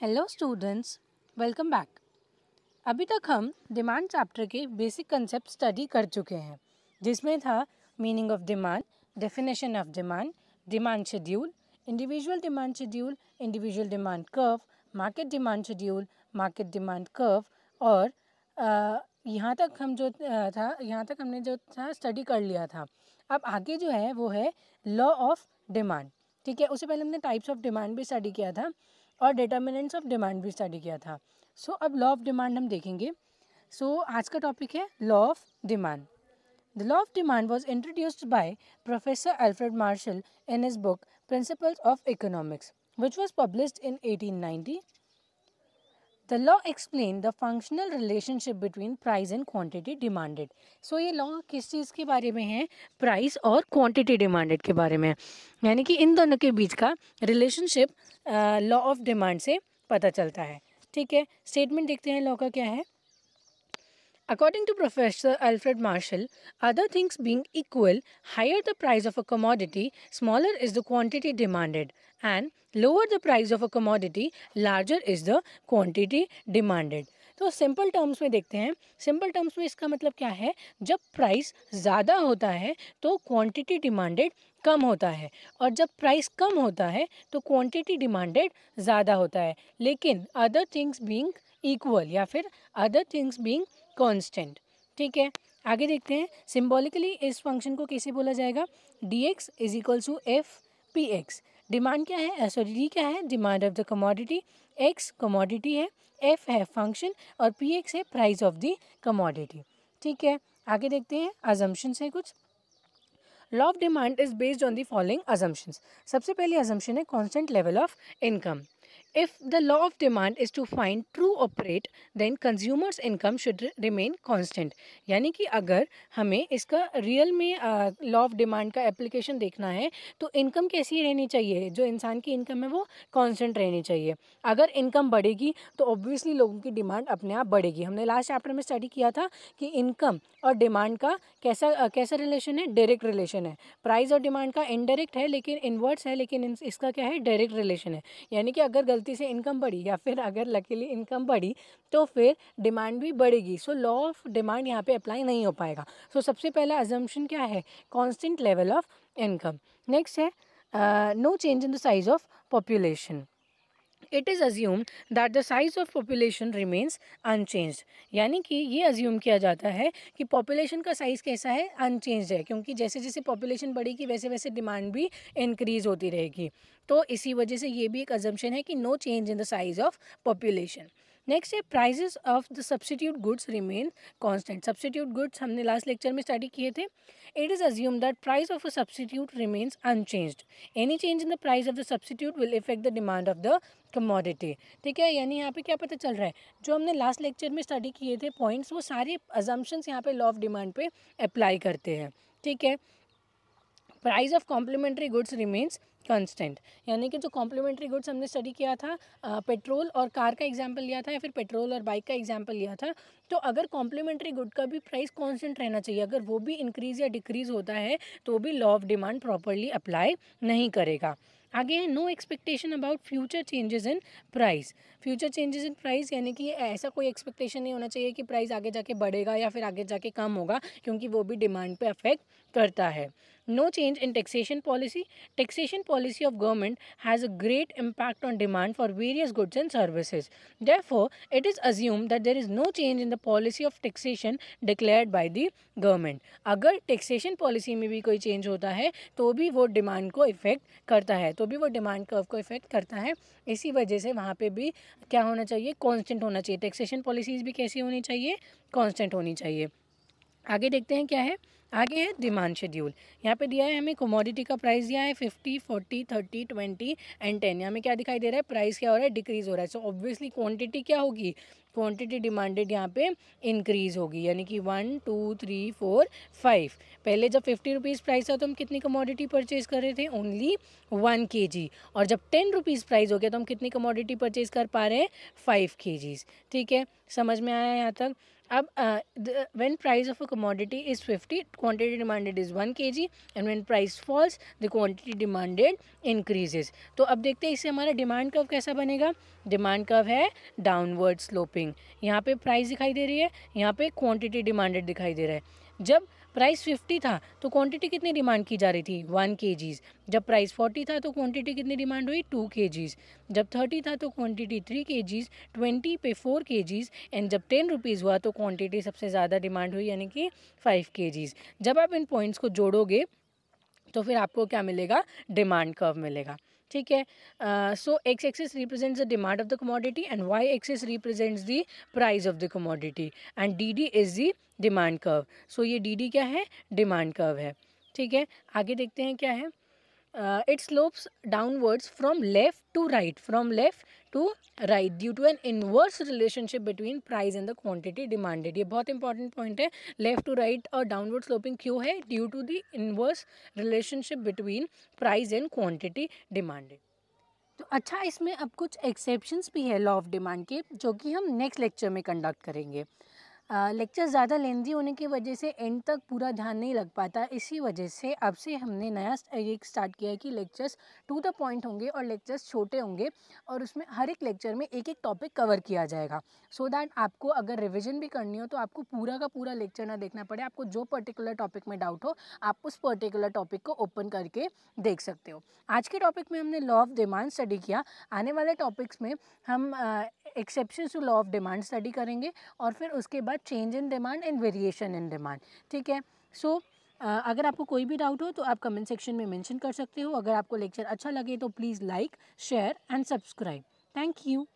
Hello students, welcome back. अभी तक हम डिमांड चैप्टर के बेसिक कंसेप्ट स्टडी कर चुके हैं, जिसमें था meaning of demand, definition of demand, demand schedule, individual demand curve, market demand schedule, market demand curve और यहाँ तक हमने जो था स्टडी कर लिया था। अब आगे जो है वो है लॉ ऑफ डिमांड। ठीक है, उससे पहले हमने टाइप्स ऑफ डिमांड भी स्टडी किया था और डिटर्मिनेंट्स ऑफ डिमांड भी स्टडी किया था। सो अब लॉ ऑफ डिमांड हम देखेंगे। आज का टॉपिक है law of demand. The law of demand was introduced by professor Alfred Marshall in his book principles of economics which was published in 1890. The law explained the functional relationship between price and quantity demanded. So ये law किस चीज़ के बारे में है? Price और quantity demanded के बारे में, यानी कि इन दोनों के बीच का रिलेशनशिप लॉ ऑफ डिमांड से पता चलता है। ठीक है, स्टेटमेंट देखते हैं लॉ का क्या है। According to Professor Alfred Marshall, other things being equal, higher the price of a commodity, smaller is the quantity demanded, and lower the price of a commodity, larger is the quantity demanded. तो simple terms में देखते हैं। Simple terms में इसका मतलब क्या है? जब प्राइस ज़्यादा होता है तो क्वांटिटी डिमांडेड कम होता है, और जब प्राइस कम होता है तो क्वांटिटी डिमांडेड ज़्यादा होता है। लेकिन अदर थिंग्स बीइंग इक्वल या फिर अदर थिंग्स बीइंग कांस्टेंट। ठीक है, आगे देखते हैं। सिंबॉलिकली इस फंक्शन को कैसे बोला जाएगा? dx is equal to F P X. Demand क्या है? सॉरी, डी क्या है? Demand of the commodity. X commodity है, एफ है फंक्शन और पी एक्स है प्राइस ऑफ द कमोडिटी। ठीक है, आगे देखते हैं। अजम्पशंस है कुछ। Law of demand is based on the following assumptions. सबसे पहली अजम्पशन है constant level of income. If the law of demand is to find true operate, then consumers income should remain constant. यानी कि अगर हमें इसका रियल में law of demand का एप्लीकेशन देखना है तो इनकम कैसी रहनी चाहिए? जो इंसान की इनकम है वो कांस्टेंट रहनी चाहिए। अगर इनकम बढ़ेगी तो ऑब्वियसली लोगों की डिमांड अपने आप बढ़ेगी। हमने लास्ट चैप्टर में स्टडी किया था कि इनकम और डिमांड का कैसा रिलेशन है? डायरेक्ट रिलेशन है। प्राइस और डिमांड का इनडायरेक्ट है लेकिन इनवर्स है, लेकिन इसका क्या है? डायरेक्ट रिलेशन है। यानी कि अगर गलती से इनकम बढ़ी या फिर अगर लकीली इनकम बढ़ी तो फिर डिमांड भी बढ़ेगी। सो लॉ ऑफ डिमांड यहाँ पे अप्लाई नहीं हो पाएगा। सो सबसे पहला अजम्पशन क्या है? Constant level of income. Next है no change in the size of population. It is assume that the size of population remains unchanged. यानी कि ये अज्यूम किया जाता है कि पॉपुलेशन का साइज़ कैसा है? अनचेंज्ड है, क्योंकि जैसे जैसे पॉपुलेशन बढ़ेगी वैसे वैसे डिमांड भी इंक्रीज होती रहेगी। तो इसी वजह से ये भी एक अजम्पशन है कि no change in the size of population. Next है prices of the substitute goods remain constant. Substitute goods हमने लास्ट लेक्चर में स्टडी किए थे। It is assume that price of a substitute remains unchanged. Any change in the price of the substitute will affect the demand of the commodity. ठीक है, यानी यहाँ पे क्या पता चल रहा है? जो हमने लास्ट लेक्चर में स्टडी किए थे पॉइंट्स, वो सारे अजम्पशंस यहाँ पे लॉ ऑफ डिमांड पे अप्लाई करते हैं। ठीक है, price of complementary goods remains constant. यानी कि जो कॉम्प्लीमेंट्री गुड्स हमने स्टडी किया था, पेट्रोल और कार का एग्जांपल लिया था या फिर पेट्रोल और बाइक का एग्जांपल लिया था, तो अगर कॉम्प्लीमेंट्री गुड का भी प्राइस कांस्टेंट रहना चाहिए। अगर वो भी इंक्रीज या डिक्रीज होता है तो भी law of demand properly apply नहीं करेगा। आगे है no expectation about future changes in price. Future changes in price यानी कि ऐसा कोई एक्सपेक्टेशन नहीं होना चाहिए कि प्राइस आगे जाके बढ़ेगा या फिर आगे जाके कम होगा, क्योंकि वो भी डिमांड पे अफेक्ट करता है। No change in taxation policy. Taxation policy of government has a great impact on demand for various goods and services. Therefore it is assumed that there is no change in the policy of taxation declared by the government. अगर taxation policy में भी कोई change होता है तो भी वो demand को इफेक्ट करता है, तो भी वो डिमांड कर्व को इफेक्ट करता है। इसी वजह से वहाँ पे भी क्या होना चाहिए? कांस्टेंट होना चाहिए। टैक्सेशन पॉलिसीज़ भी कैसी होनी चाहिए? कांस्टेंट होनी चाहिए। आगे देखते हैं क्या है। आगे है डिमांड शेड्यूल। यहाँ पे दिया है हमें कमोडिटी का प्राइस दिया है 50, 40, 30, 20 एंड 10। यहाँ में क्या दिखाई दे रहा है? प्राइस क्या हो रहा है? डिक्रीज हो रहा है। सो ऑब्वियसली क्वांटिटी क्या होगी? क्वांटिटी डिमांडेड यहाँ पे इंक्रीज होगी, यानी कि 1, 2, 3, 4, 5। पहले जब 50 रुपीज़ प्राइस था तो हम कितनी कमोडिटी परचेज कर रहे थे? Only 1 kg। और जब 10 रुपीज़ प्राइस हो गया तो हम कितनी कमोडिटी परचेज कर पा रहे हैं? 5 kgs। ठीक है, समझ में आया यहाँ तक? अब when price of a commodity is 50, quantity demanded is 1 kg, and when price falls the quantity demanded increases. तो अब देखते हैं इससे हमारा डिमांड कर्व कैसा बनेगा. डिमांड कर्व है डाउनवर्ड स्लोपिंग. यहाँ पे प्राइस दिखाई दे रही है, यहाँ पे क्वांटिटी डिमांडेड दिखाई दे रहा है. जब प्राइस 50 था तो क्वांटिटी कितनी डिमांड की जा रही थी, 1 kgs. जब प्राइस 40 था तो क्वांटिटी कितनी डिमांड हुई, 2 kgs. जब 30 था तो क्वांटिटी 3 kgs, 20 पे 4 kgs, एंड जब 10 रुपीज़ हुआ तो क्वांटिटी सबसे ज़्यादा डिमांड हुई यानी कि 5 kgs. जब आप इन पॉइंट्स को जोड़ोगे तो फिर आपको क्या मिलेगा, डिमांड कर्व मिलेगा. ठीक है. So X axis represents the demand of the commodity and Y axis represents the price of the commodity and D D is the demand curve. So ये डी डी क्या है, डिमांड कर्व है. ठीक है, आगे देखते हैं क्या है. It slopes downwards from left to right due to an inverse relationship between price and the quantity demanded. ये बहुत इंपॉर्टेंट पॉइंट है. लेफ्ट टू राइट और डाउनवर्ड स्लोपिंग क्यों है, due to the inverse relationship between price and quantity demanded. तो अच्छा, इसमें अब कुछ एक्सेप्शंस भी है लॉ ऑफ डिमांड के, जो कि हम नेक्स्ट लेक्चर में कंडक्ट करेंगे. लेक्चर ज़्यादा लेंदी होने की वजह से एंड तक पूरा ध्यान नहीं लग पाता. इसी वजह से अब से हमने नया एक स्टार्ट किया है कि लेक्चर्स टू द पॉइंट होंगे और लेक्चर्स छोटे होंगे, और उसमें हर एक लेक्चर में एक एक टॉपिक कवर किया जाएगा, सो दैट आपको अगर रिविजन भी करनी हो तो आपको पूरा का पूरा लेक्चर ना देखना पड़े. आपको जो पर्टिकुलर टॉपिक में डाउट हो आप उस पर्टिकुलर टॉपिक को ओपन करके देख सकते हो. आज के टॉपिक में हमने लॉ ऑफ डिमांड स्टडी किया. आने वाले टॉपिक्स में हम exceptions to law of demand study करेंगे, और फिर उसके बाद change in demand and variation in demand. ठीक है. सो अगर आपको कोई भी डाउट हो तो आप कमेंट सेक्शन में मेंशन कर सकते हो. अगर आपको लेक्चर अच्छा लगे तो please like, share and subscribe. Thank you.